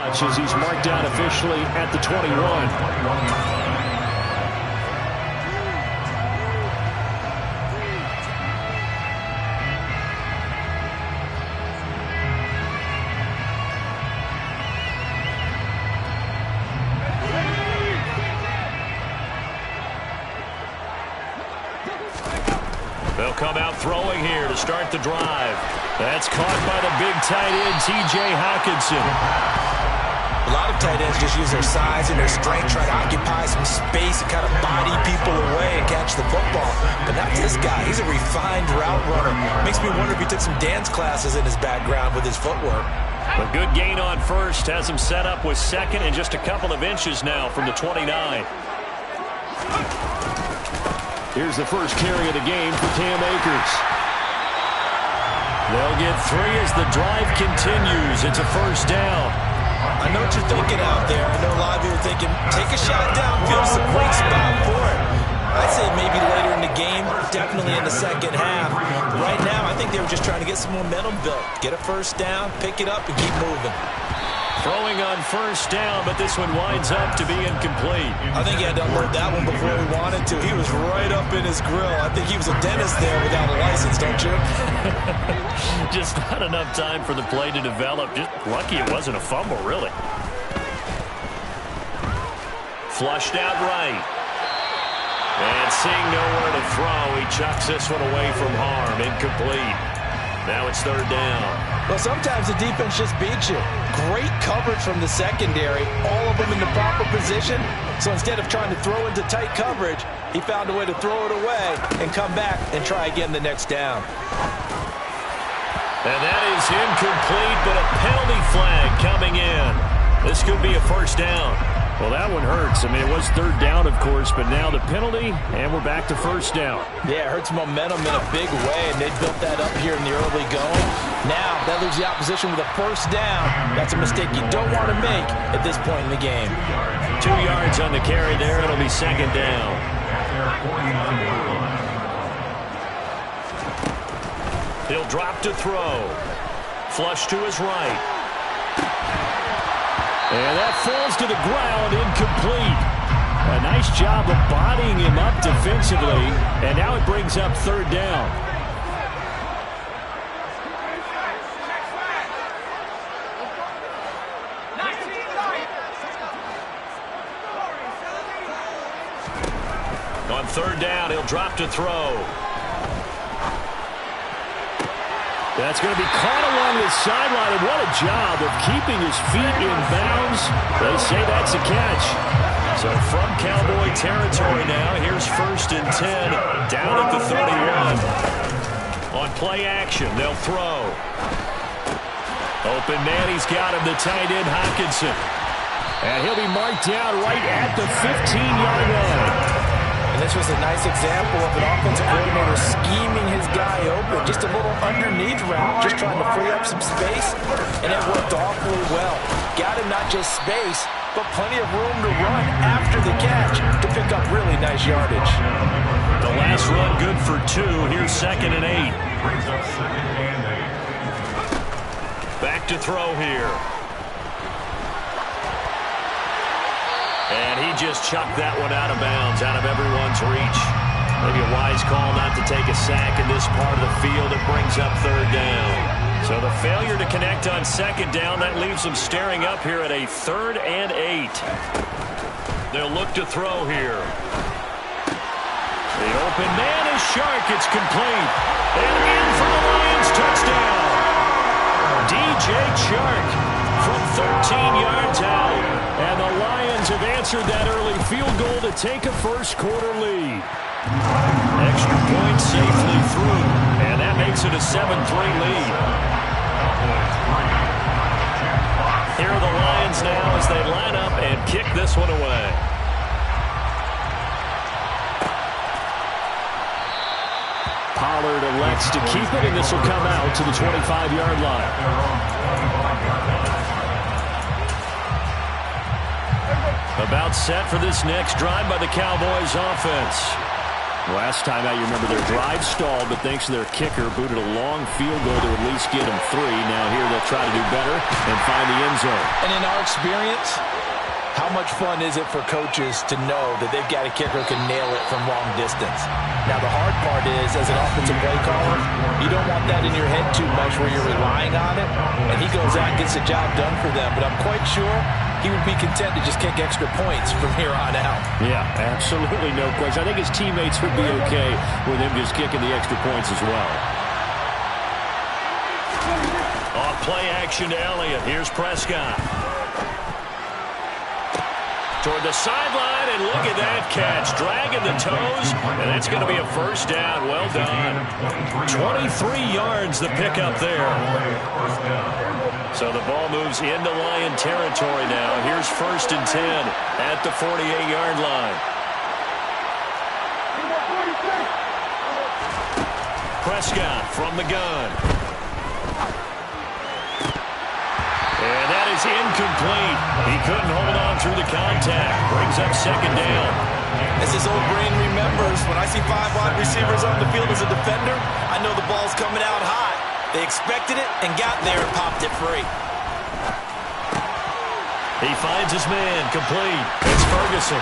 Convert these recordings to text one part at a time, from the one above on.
watch as he's marked down officially at the 21. They'll come out throwing here to start the drive. That's caught by the big tight end, T.J. Hockenson. A lot of tight ends just use their size and their strength, try to occupy some space and kind of body people away and catch the football. But not this guy. He's a refined route runner. Makes me wonder if he took some dance classes in his background with his footwork. A good gain on first has him set up with second and just a couple of inches now from the 29. Here's the first carry of the game for Cam Akers. They'll get 3 as the drive continues. It's a first down. I know what you're thinking out there. I know a lot of you are thinking, take a shot downfield. It's a great spot for it. I'd say maybe later in the game, definitely in the second half. Right now, I think they were just trying to get some momentum built. Get a first down, pick it up, and keep moving. Throwing on first down, but this one winds up to be incomplete. I think he had to unload that one before he wanted to. He was right up in his grill. I think he was a dentist there without a license, don't you? Just not enough time for the play to develop. Just lucky it wasn't a fumble, really. Flushed out right. And seeing nowhere to throw, he chucks this one away from harm. Incomplete. Now it's third down. Well, sometimes the defense just beats you. Great coverage from the secondary, all of them in the proper position. So instead of trying to throw into tight coverage, he found a way to throw it away and come back and try again the next down. And that is incomplete, but a penalty flag coming in. This could be a first down. Well, that one hurts. I mean, it was third down, of course, but now the penalty, and we're back to first down. Yeah, it hurts momentum in a big way, and they built that up here in the early going. Now, that leaves the opposition with a first down. That's a mistake you don't want to make at this point in the game. 2 yards on the carry there. It'll be second down. He'll drop to throw. Flush to his right. And that falls to the ground, incomplete. A nice job of bodying him up defensively, and now it brings up third down. On third down, he'll drop to throw. That's going to be caught along the sideline, and what a job of keeping his feet in bounds. They say that's a catch. So from Cowboy territory now, here's first and 10 down at the 31. On play action, they'll throw. Open man, he's got him, the tight end Hockenson. And he'll be marked down right at the 15-yard line. And this was a nice example of an offensive coordinator scheming his guy open. Just a little underneath route, just trying to free up some space, and it worked awfully well. Got him not just space, but plenty of room to run after the catch to pick up really nice yardage. The last run good for 2. Here's second and 8. Back to throw here. And he just chucked that one out of bounds, out of everyone's reach. Maybe a wise call not to take a sack in this part of the field. It brings up third down. So the failure to connect on second down, that leaves them staring up here at a 3rd and 8. They'll look to throw here. The open man is Shark. It's complete. And in for the Lions touchdown. DJ Chark from 13 yards out. And the Lions have answered that early field goal to take a first-quarter lead. Extra point safely through, and that makes it a 7-3 lead. Here are the Lions now as they line up and kick this one away. Pollard elects to keep it, and this will come out to the 25-yard line. About set for this next drive by the Cowboys offense. Last time out, you remember their drive stalled, but thanks to their kicker, booted a long field goal to at least get them 3. Now here they'll try to do better and find the end zone. And in our experience, how much fun is it for coaches to know that they've got a kicker who can nail it from long distance? Now, the hard part is, as an offensive play caller, you don't want that in your head too much where you're relying on it, and he goes out and gets the job done for them. But I'm quite sure he would be content to just kick extra points from here on out. Yeah, absolutely no question. I think his teammates would be okay with him just kicking the extra points as well. Off play action to Elliott. Here's Prescott. Toward the sideline, and look at that catch. Dragging the toes, and it's going to be a first down. Well done. 23 yards the pickup there. So the ball moves into Lion territory now. Here's 1st and 10 at the 48-yard line. Prescott from the gun. And that is incomplete. He couldn't hold on through the contact. Brings up 2nd down. As his old brain remembers, when I see 5 wide receivers on the field as a defender, I know the ball's coming out high. They expected it and got there and popped it free. He finds his man, complete. It's Ferguson.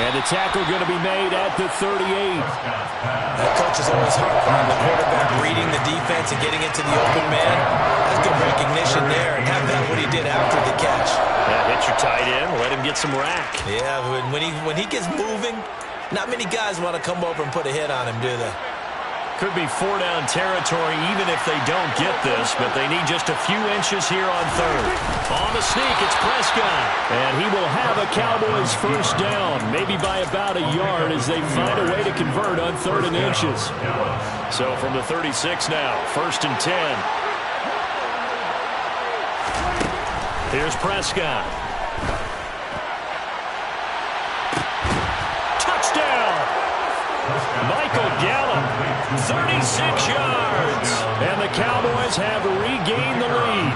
And the tackle going to be made at the 38. The coach is always hard on the quarterback reading the defense and getting into the open man. That's good recognition there, and have that what he did after the catch. Yeah, hit your tight end, let him get some rack. Yeah, when he gets moving, not many guys want to come over and put a hit on him, do they? Could be 4-down territory even if they don't get this, but they need just a few inches here on 3rd. On the sneak, it's Prescott. And he will have a Cowboys 1st down, maybe by about a yard as they find a way to convert on 3rd and inches. So from the 36 now, 1st and 10. Here's Prescott. Touchdown! Michael Gallup, 36 yards. And the Cowboys have regained the lead.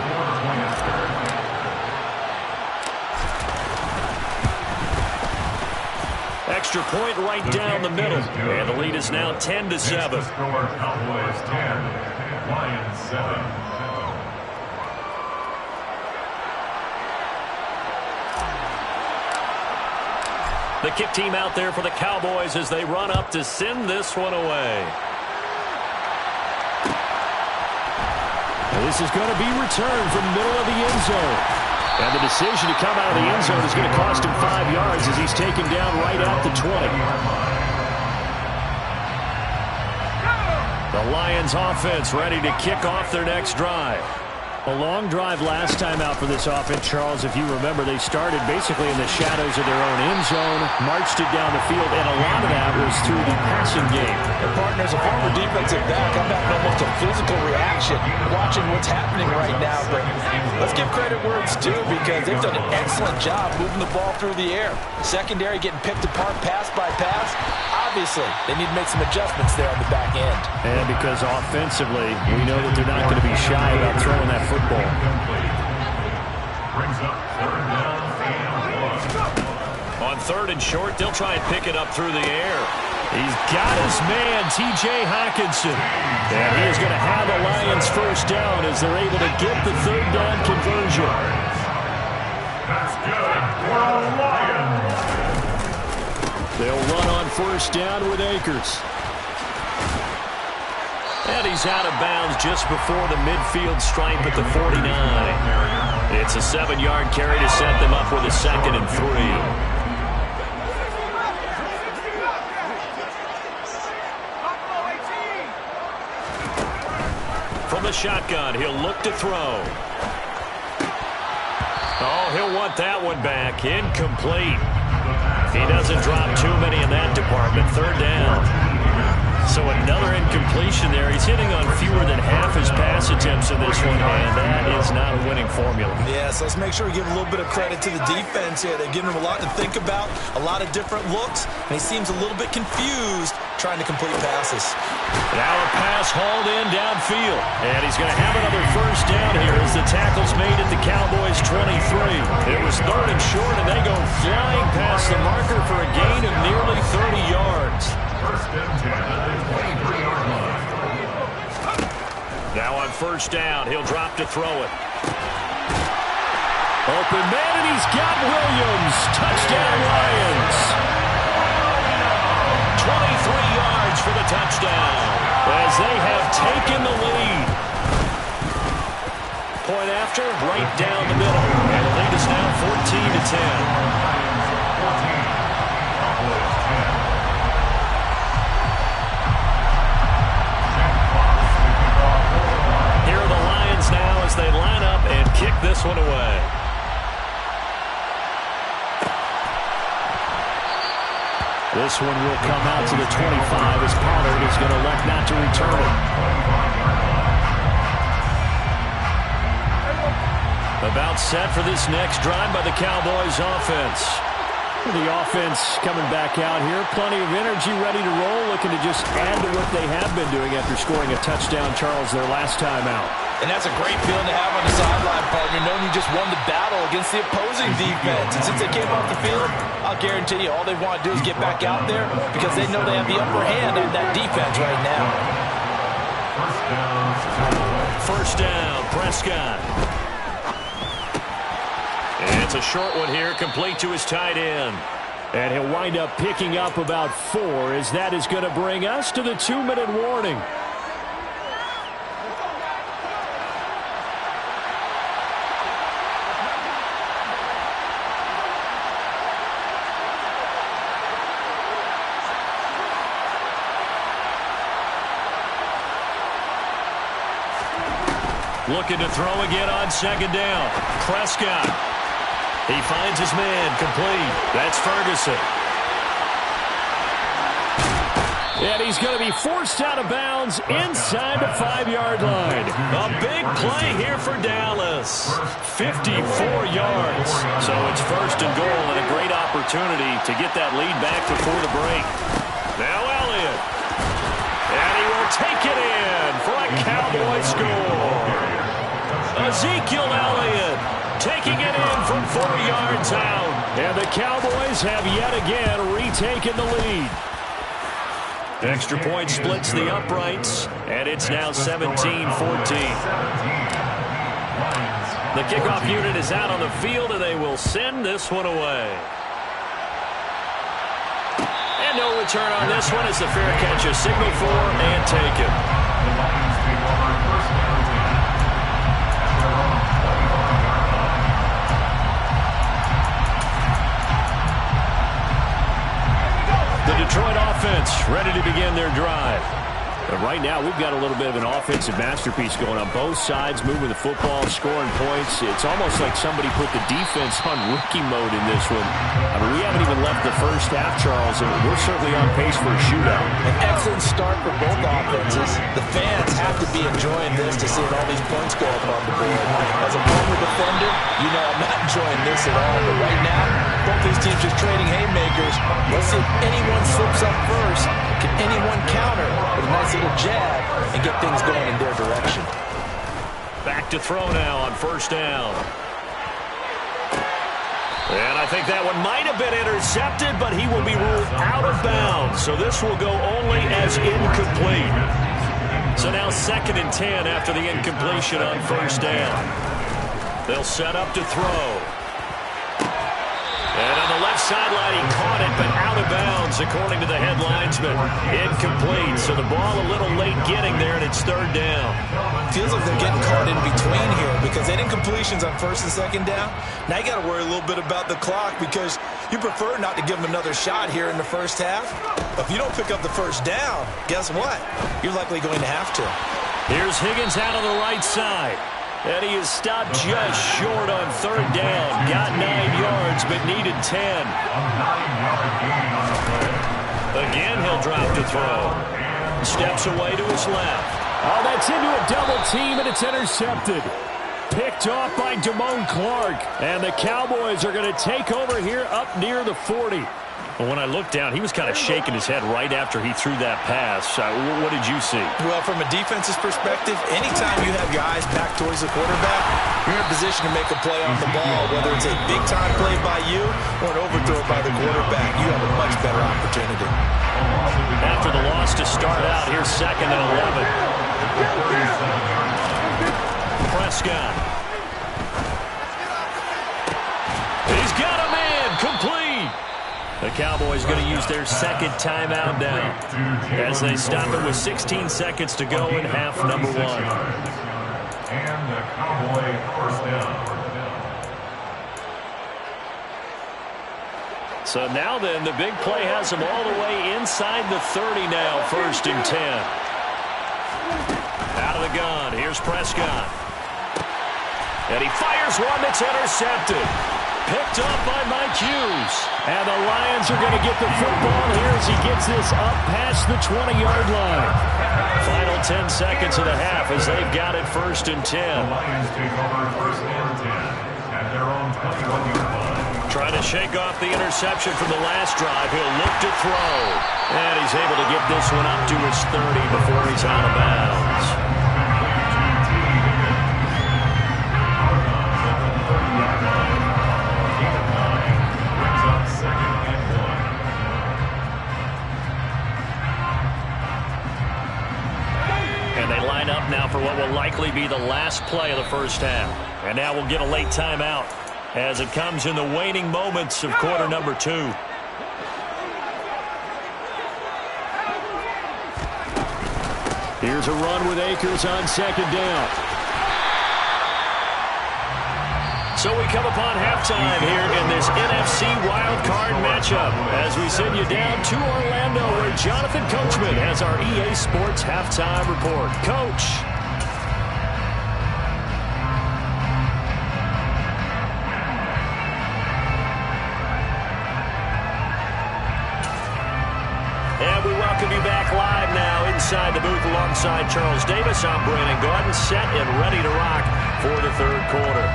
Extra point right down the middle. And the lead is now 10-7. Cowboys 10, Lions 7. The kick team out there for the Cowboys as they run up to send this one away. This is going to be returned from the middle of the end zone. And the decision to come out of the end zone is going to cost him 5 yards as he's taken down right at the 20. The Lions offense ready to kick off their next drive. A long drive last time out for this offense, Charles. If you remember, they started basically in the shadows of their own end zone, marched it down the field, and a lot of that was through the passing game. The partner, as a former defensive back, I'm having almost a physical reaction watching what's happening right now. But let's give credit where it's due because they've done an excellent job moving the ball through the air. Secondary getting picked apart pass by pass. Obviously, they need to make some adjustments there on the back end. And because offensively, we know that they're not going to be shy about throwing that football. Brings up 3rd down and 1. On 3rd and short, they'll try and pick it up through the air. He's got his man, T.J. Hockenson. And he is going to have a Lions 1st down as they're able to get the 3rd down conversion. That's good for the Lions. They'll run on 1st down with Akers. And he's out of bounds just before the midfield stripe at the 49. It's a 7-yard carry to set them up with a 2nd and 3. From the shotgun, he'll look to throw. Oh, he'll want that one back. Incomplete. He doesn't drop too many in that department. 3rd down. So another incompletion there. He's hitting on fewer than half his pass attempts in this one, and that is not a winning formula. Yeah, so let's make sure we give a little bit of credit to the defense here. They've given him a lot to think about, a lot of different looks, and he seems a little bit confused trying to complete passes. Now a pass hauled in downfield, and he's going to have another 1st down here as the tackle's made at the Cowboys' 23. It was 3rd and short, and they go flying past the marker for a gain of nearly 30 yards. Now on first down, he'll drop to throw it. Open man, and he's got Williams. Touchdown, Lions. 23 yards for the touchdown as they have taken the lead. Point after, right down the middle. And the lead is now 14-10. Here are the Lions now as they line up and kick this one away. This one will come out to the 25 as Pollard is going to elect not to return it. About set for this next drive by the Cowboys offense. The offense coming back out here. Plenty of energy, ready to roll, looking to just add to what they have been doing after scoring a touchdown, Charles, their last time out. And that's a great feeling to have on the sideline, partner, knowing you just won the battle against the opposing defense. And since they came off the field, I'll guarantee you all they want to do is get back out there because they know they have the upper hand on that defense right now. First down, Prescott. And it's a short one here, complete to his tight end. And he'll wind up picking up about 4 as that is going to bring us to the 2-minute warning. Looking to throw again on second down. Prescott. He finds his man, complete. That's Ferguson. And he's going to be forced out of bounds inside the 5-yard line. A big play here for Dallas. 54 yards. So it's first and goal and a great opportunity to get that lead back before the break. Now Elliott. And he will take it in for a Cowboy score. Ezekiel Elliott taking it in from 4 yards out. And the Cowboys have yet again retaken the lead. Extra point splits the uprights, and it's now 17-14. The kickoff unit is out on the field, and they will send this one away. And no return on this one as the fair catch is signaled for and taken. Detroit offense ready to begin their drive. But right now, we've got a little bit of an offensive masterpiece going on both sides, moving the football, scoring points. It's almost like somebody put the defense on rookie mode in this one. I mean, we haven't even left the first half, Charles, and we're certainly on pace for a shootout. An excellent start for both offenses. The fans have to be enjoying this to see all these points go up on the board. As a former defender, you know I'm not enjoying this at all. But right now, both these teams just trading haymakers. Let's see if anyone slips up first. Can anyone counter with a nice little jab and get things going in their direction? Back to throw now on first down. And I think that one might have been intercepted, but he will be ruled out of bounds. So this will go only as incomplete. So now 2nd and 10 after the incompletion on first down. They'll set up to throw. And on the left sideline, he caught it, but out of bounds, according to the head linesman. Incomplete, so the ball a little late getting there, and it's 3rd down. Feels like they're getting caught in between here because that incompletion's on 1st and 2nd down. Now you got to worry a little bit about the clock because you prefer not to give them another shot here in the first half. But if you don't pick up the first down, guess what? You're likely going to have to. Here's Higgins out on the right side. And he is stopped just short on 3rd down. Got 9 yards, but needed 10. Again, he'll drop to throw. Steps away to his left. Oh, that's into a double team, and it's intercepted. Picked off by Damone Clark. And the Cowboys are going to take over here up near the 40. Well, when I looked down, he was kind of shaking his head right after he threw that pass. What did you see? Well, from a defense's perspective, anytime you have your eyes back towards the quarterback, you're in a position to make a play on the ball, whether it's a big-time play by you or an overthrow by the quarterback. You have a much better opportunity. After the loss to start out, here's 2nd and 11. Prescott. He's got a man, complete. The Cowboys going to use their 2nd timeout now as they stop it with 16 seconds to go in half number 1. And the Cowboy first down. So now then, the big play has them all the way inside the 30 now, 1st and 10. Out of the gun, here's Prescott. And he fires one that's intercepted. Picked up by Mike Hughes. And the Lions are going to get the football here as he gets this up past the 20-yard line. Final 10 seconds of the half as they've got it 1st and 10. The Lions take over 1st and 10 at their own 21-yard line. Trying to shake off the interception from the last drive. He'll look to throw. And he's able to get this one up to his 30 before he's out of bounds. Up now for what will likely be the last play of the first half. And now we'll get a late timeout as it comes in the waning moments of quarter number 2. Here's a run with Akers on 2nd down. So we come upon halftime here in this NFC wildcard matchup as we send you down to Orlando where Jonathan Coachman has our EA Sports halftime report. Coach. And we welcome you back live now inside the booth alongside Charles Davis. I'm Brandon Gordon, set and ready to rock for the 3rd quarter.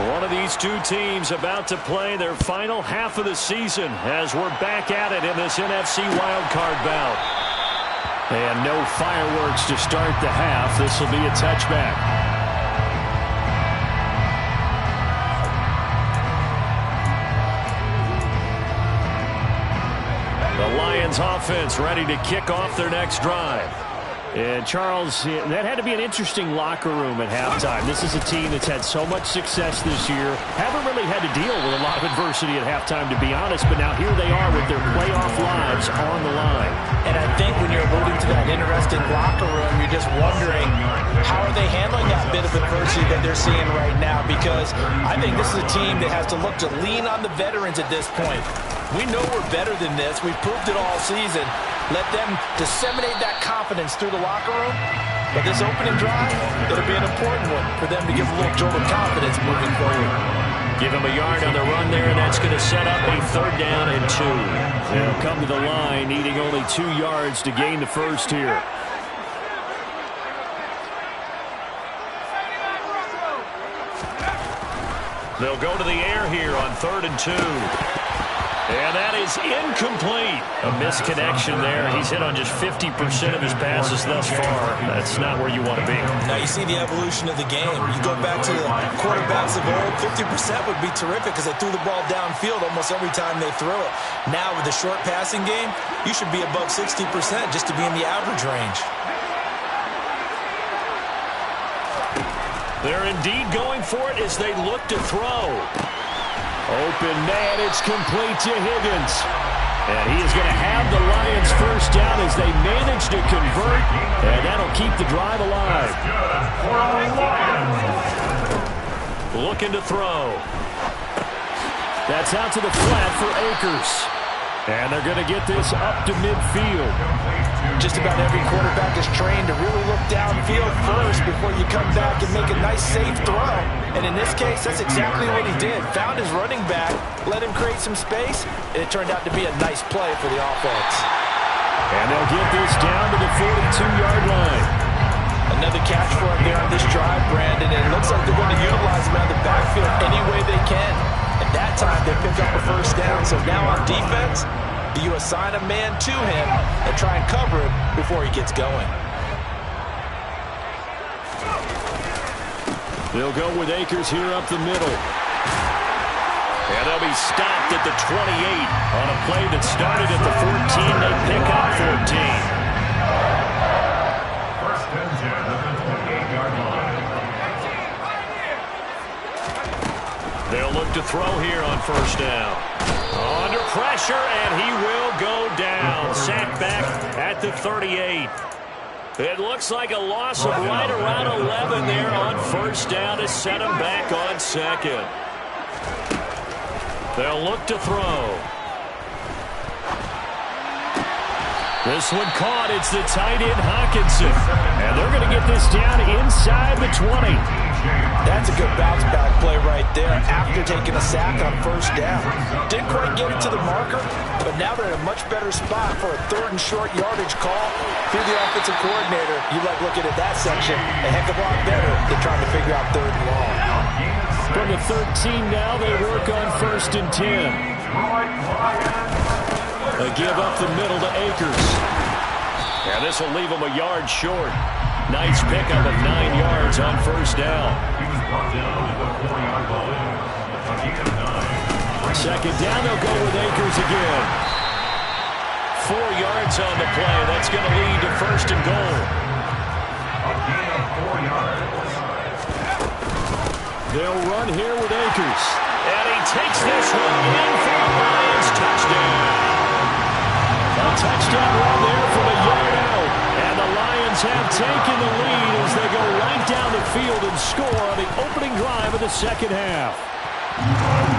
One of these two teams about to play their final half of the season as we're back at it in this NFC wildcard bout. And no fireworks to start the half. This will be a touchback. The Lions offense ready to kick off their next drive. And, Charles, that had to be an interesting locker room at halftime. This is a team that's had so much success this year. Haven't really had to deal with a lot of adversity at halftime, to be honest. But now here they are with their playoff lives on the line. And I think when you're alluding to that interesting locker room, you're just wondering how are they handling that bit of adversity that they're seeing right now? Because I think this is a team that has to look to lean on the veterans at this point. We know we're better than this. We've proved it all season. Let them disseminate that confidence through the locker room. But this opening drive, it'll be an important one for them to give a little jolt of confidence moving forward. Give him a yard on the run there, and that's going to set up a 3rd down and 2. They'll come to the line, needing only 2 yards to gain the first here. They'll go to the air here on 3rd and 2. And that is incomplete. A misconnection there. He's hit on just 50% of his passes thus far. That's not where you want to be. Now you see the evolution of the game. You go back to the quarterbacks of old, 50% would be terrific because they threw the ball downfield almost every time they threw it. Now with the short passing game, you should be above 60% just to be in the average range. They're indeed going for it as they look to throw. Open man, it's complete to Higgins. And he is going to have the Lions first down as they manage to convert. And that'll keep the drive alive. Looking to throw. That's out to the flat for Akers. And they're going to get this up to midfield. Just about every quarterback is trained to really look downfield first before you come back and make a nice, safe throw. And in this case, that's exactly what he did. Found his running back, let him create some space, and it turned out to be a nice play for the offense. And they'll get this down to the 42-yard line. Another catch for him there on this drive, Brandon, and it looks like they're going to utilize him out of the backfield any way they can. And first down. So now on defense, do you assign a man to him and try and cover it before he gets going? They'll go with Akers here up the middle. And they'll be stopped at the 28 on a play that started at the 14. They pick up 14. First and 10 at the 28-yard line. They'll look to throw here on first down. Under pressure, and he will go down. Sacked back at the 38. It looks like a loss of right around 11 there on first down to set him back on second. They'll look to throw. This one caught. It's the tight end Hawkinson. And they're going to get this down inside the 20. That's a good bounce back play right there after taking a sack on first down. Didn't quite get it to the marker, but now they're in a much better spot for a third and short yardage call. If you're the offensive coordinator, you like looking at that section a heck of a lot better than trying to figure out third and long. From the 13 now, they work on first and 10. A give up the middle to Akers. And this will leave him a yard short. Nice pickup of 9 yards on first down. Second down, they'll go with Akers again. 4 yards on the play. That's going to lead to first and goal. They'll run here with Akers. And he takes this one in for a Lions touchdown. A touchdown run there from a yard out. And the Lions have taken the lead as they go right down the field and score on the opening drive of the second half.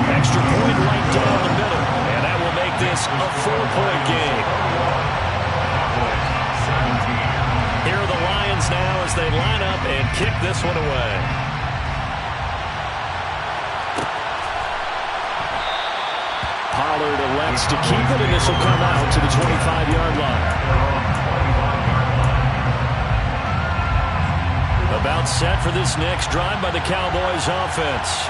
Extra point right down the middle. And that will make this a 4-point game. Here are the Lions now as they line up and kick this one away. Pollard elects to keep it, and this will come out to the 25-yard line. About set for this next drive by the Cowboys offense.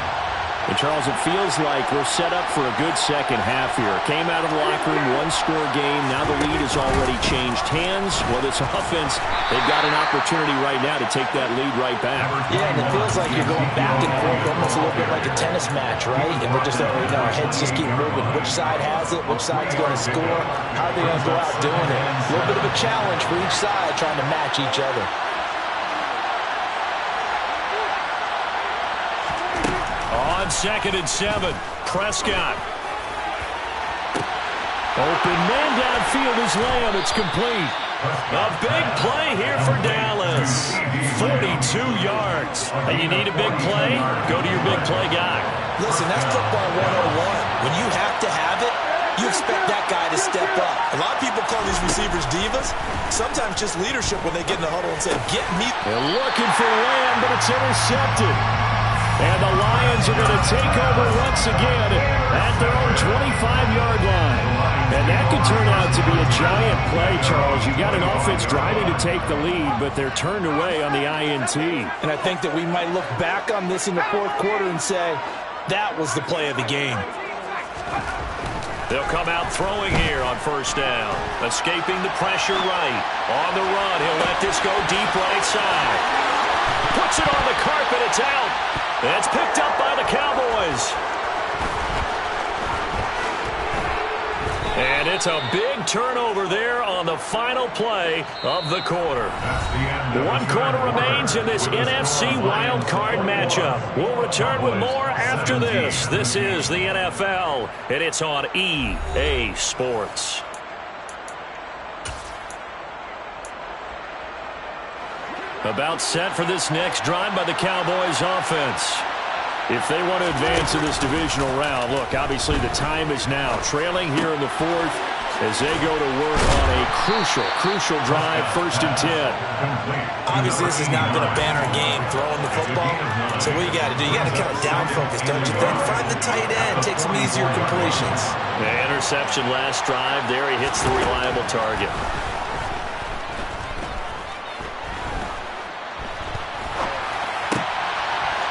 And Charles, it feels like we're set up for a good second half here. Came out of the locker room, one-score game. Now the lead has already changed hands. Well, this offense, they've got an opportunity right now to take that lead right back. Yeah, and it feels like you're going back and forth, almost a little bit like a tennis match, right? And we're just, our heads just keep moving. Which side has it? Which side's going to score? How are they going to go out doing it? A little bit of a challenge for each side, trying to match each other. On 2nd and 7, Prescott. Open man downfield is Lamb. It's complete. A big play here for Dallas. 42 yards. And you need a big play? Go to your big play guy. Listen, that's football 101. When you have to have it, you expect that guy to step up. A lot of people call these receivers divas. Sometimes just leadership when they get in the huddle and say, get me. They're looking for Lamb, but it's intercepted. And the Lions are going to take over once again at their own 25-yard line. And that could turn out to be a giant play, Charles. You've got an offense driving to take the lead, but they're turned away on the INT. And I think that we might look back on this in the fourth quarter and say, that was the play of the game. They'll come out throwing here on first down. Escaping the pressure right. On the run, he'll let this go deep right side. Puts it on the carpet, it's out. It's picked up by the Cowboys. And it's a big turnover there on the final play of the quarter. 1 quarter remains in this NFC wildcard matchup. We'll return with more after this. This is the NFL, and it's on EA Sports. About set for this next drive by the Cowboys offense. If they want to advance in this divisional round, look, obviously the time is now. Trailing here in the fourth as they go to work on a crucial drive, 1st and 10. Obviously, this has not been a banner game throwing the football. So what you got to do, you got to kind of down focus, don't you think? Find the tight end, take some easier completions. The interception last drive. There he hits the reliable target.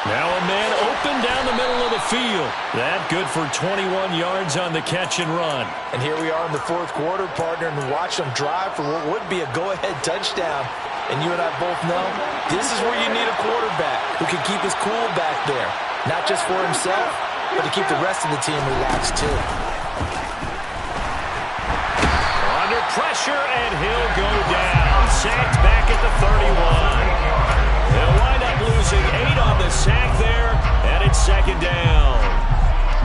Now a man open down the middle of the field. That good for 21 yards on the catch and run. And here we are in the fourth quarter, partner, and watch them drive for what would be a go-ahead touchdown. And you and I both know this is where you need a quarterback who can keep his cool back there. Not just for himself, but to keep the rest of the team relaxed too. Under pressure, and he'll go down. Sacked back at the 31. They'll wind up losing 8 on the sack there, and it's second down.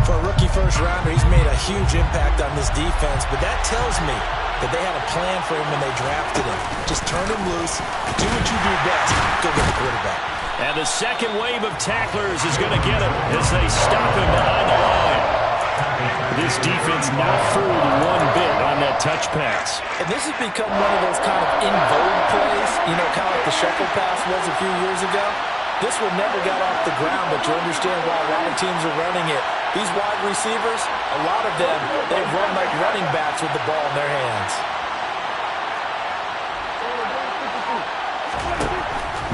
For a rookie first-rounder, he's made a huge impact on this defense, but that tells me that they had a plan for him when they drafted him. Just turn him loose, do what you do best, go get the quarterback. And the second wave of tacklers is going to get him as they stop him behind the line. This defense not fooled one bit on that touch pass. And this has become one of those kind of in-vogue plays, you know, kind of like the shuffle pass was a few years ago. This one never got off the ground, but you understand why a lot of teams are running it. These wide receivers, a lot of them, they run like running backs with the ball in their hands.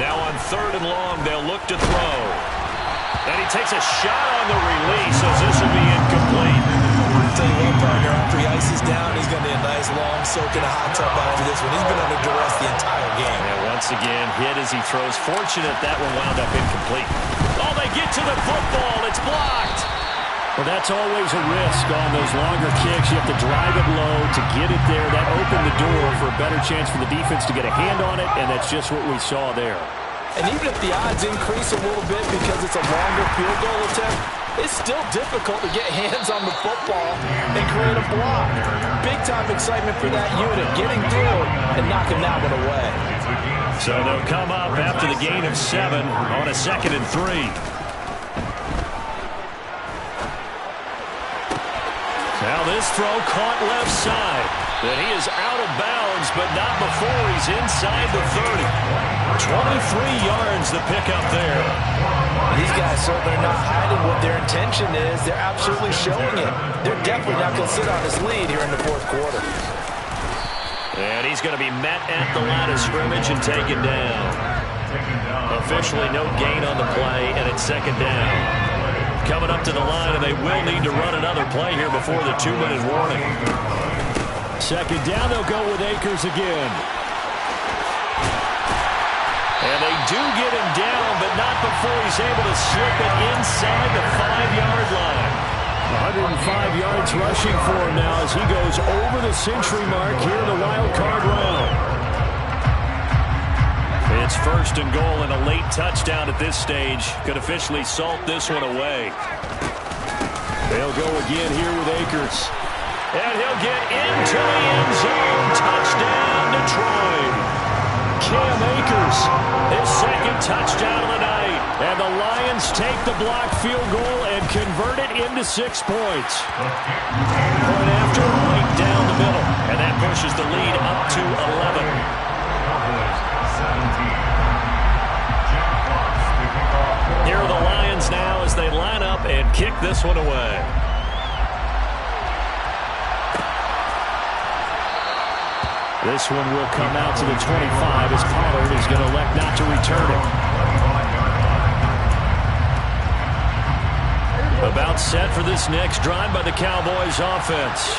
Now on 3rd and long, they'll look to throw. And he takes a shot on the release as this will be incomplete. I'll tell you what, partner, after he ices down, he's going to need a nice long soak in a hot tub after this one. He's been under duress the entire game. And once again, hit as he throws. Fortunate that one wound up incomplete. Oh, they get to the football. It's blocked. Well, that's always a risk on those longer kicks. You have to drive it low to get it there. That opened the door for a better chance for the defense to get a hand on it, and that's just what we saw there. And even if the odds increase a little bit because it's a longer field goal attempt, it's still difficult to get hands on the football and create a block. Big-time excitement for that unit, getting through and knocking that one away. So they'll come up after the gain of 7 on a 2nd and 3. Now this throw caught left side. But he is out of bounds, but not before he's inside the 30. 23 yards the pickup there. These guys certainly are not hiding what their intention is. They're absolutely showing it. They're definitely not going to sit on this lead here in the fourth quarter. And he's going to be met at the line of scrimmage and taken down. Officially no gain on the play, and it's second down. Coming up to the line, and they will need to run another play here before the 2-minute warning. Second down, they'll go with Akers again. And they do get him down, but not before he's able to slip it inside the 5-yard line. 105 yards rushing for him now as he goes over the century mark here in the wild card round. It's 1st and goal and a late touchdown at this stage. Could officially salt this one away. They'll go again here with Akers. And he'll get into the end zone. Touchdown, Detroit. Cam Akers, his second touchdown of the night. And the Lions take the blocked field goal and convert it into 6 points. Point after, right down the middle. And that pushes the lead up to 11. Here are the Lions now as they line up and kick this one away. This one will come out to the 25 as Pollard is going to elect not to return it. About set for this next drive by the Cowboys offense.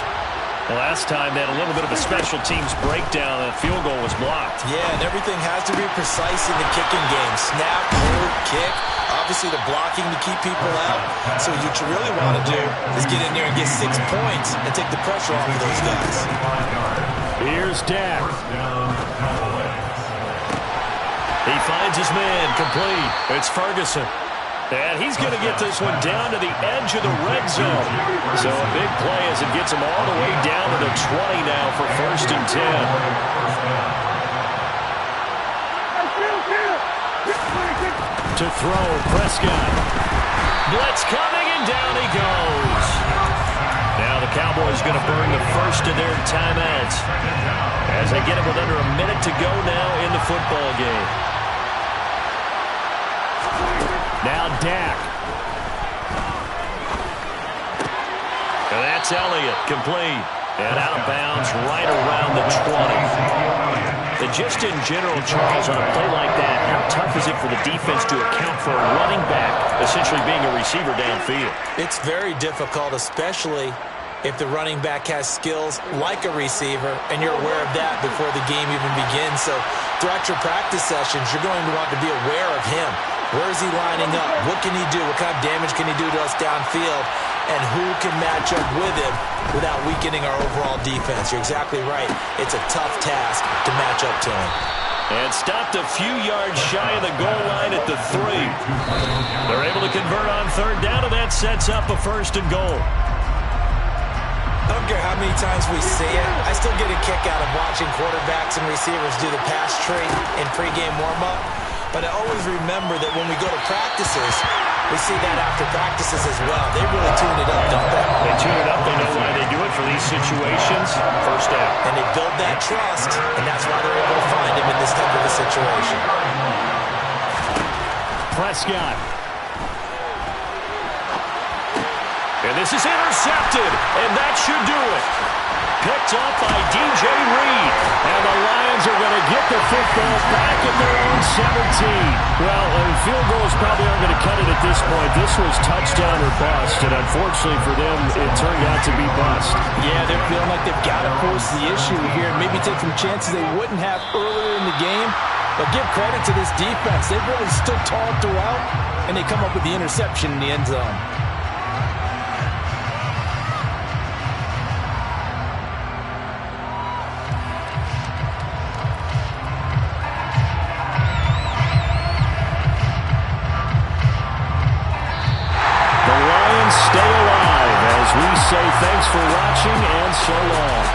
Last time they had a little bit of a special teams breakdown and the field goal was blocked. Yeah, and everything has to be precise in the kicking game. Snap, hold, kick. Obviously the blocking to keep people out. So what you really want to do is get in there and get 6 points and take the pressure off of those guys. Here's Dak. He finds his man complete. It's Ferguson. And he's going to get this one down to the edge of the red zone. So a big play as it gets him all the way down to the 20 now for 1st and 10. To throw, Prescott. Blitz coming, and down he goes. Now the Cowboys going to burn the first of their timeouts as they get it with under a minute to go now in the football game. Now Dak. And that's Elliott, complete. And out of bounds right around the 20. And just in general, Charles, on a play like that, how tough is it for the defense to account for a running back essentially being a receiver downfield? It's very difficult, especially if the running back has skills like a receiver, and you're aware of that before the game even begins. So throughout your practice sessions, you're going to want to be aware of him. Where is he lining up? What can he do? What kind of damage can he do to us downfield? And who can match up with him without weakening our overall defense? You're exactly right. It's a tough task to match up to him. And stopped a few yards shy of the goal line at the 3. They're able to convert on third down, and that sets up a 1st and goal. I don't care how many times we see it. I still get a kick out of watching quarterbacks and receivers do the pass tree in pregame warm-up. But I always remember that when we go to practices, we see that after practices as well. They really tune it up, don't they? They tune it up. They know why they do it for these situations. 1st down. And they build that trust, and that's why they're able to find him in this type of a situation. Prescott. And this is intercepted, and that should do it. Picked up by DJ Reed. And the Lions are going to get the football back at their own 17. Well, field goals probably aren't going to cut it at this point. This was touchdown or bust, and unfortunately for them, it turned out to be bust. Yeah, they're feeling like they've got to force the issue here and maybe take some chances they wouldn't have earlier in the game. But give credit to this defense. They've really stood tall throughout, and they come up with the interception in the end zone. Stay alive as we say thanks for watching and so long.